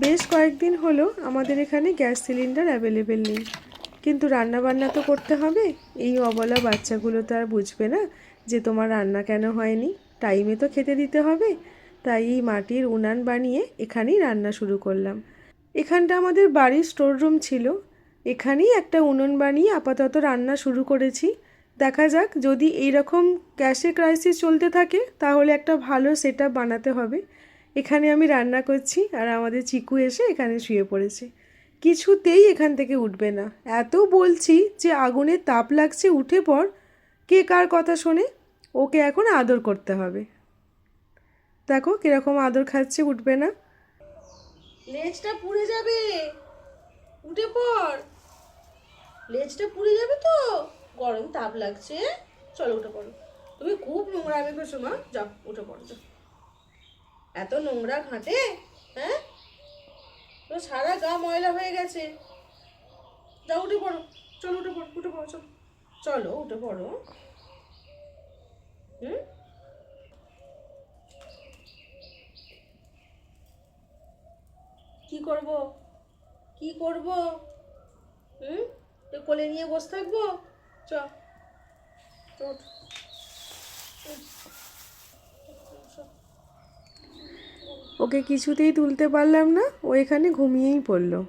বেশ কয়েকদিন হলো আমাদের এখানে গ্যাস সিলিন্ডার অ্যাভেলেবেল নেই, কিন্তু রান্নাবান্না তো করতে হবে। এই অবলা বাচ্চাগুলো তো আর বুঝবে না যে তোমার রান্না কেন হয়নি, টাইমে তো খেতে দিতে হবে। তাই এই মাটির উনান বানিয়ে এখানেই রান্না শুরু করলাম। এখানটা আমাদের বাড়ির স্টোর রুম ছিল, এখানেই একটা উনুন বানিয়ে আপাতত রান্না শুরু করেছি। দেখা যাক, যদি এইরকম গ্যাসের ক্রাইসিস চলতে থাকে তাহলে একটা ভালো সেট আপ বানাতে হবে। এখানে আমি রান্না করছি আর আমাদের চিকু এসে এখানে শুয়ে পড়েছে, কিছুতেই এখান থেকে উঠবে না। এত বলছি যে আগুনের তাপ লাগছে, উঠে পড়, কে কার কথা শোনে। ওকে এখন আদর করতে হবে। দেখো কিরকম আদর খাচ্ছে, উঠবে না। লেজটা পুড়ে যাবে, উঠে পড়, লেজটা পুড়ে যাবে তো, গরম তাপ লাগছে। চলো উঠে পড়ো, তুমি খুব নোংরামি করছো মা, যাও উঠে পড়ো যাও। এত নোংরা ঘাটে, হ্যাঁ, তো সারা গা ময়লা হয়ে গেছে। যাও উঠে পড়ো, চলো উঠে পড়ো, উঠে পড়ো, চলো চলো উঠে পড়ো। হুম, কি করব, কি করব? হুম, তো কোলে নিয়ে বসে থাকবো? চ ওঠ। ওকে কিছুতেই তুলতে পারলাম না, ও এখানে ঘুমিয়েই পড়লো।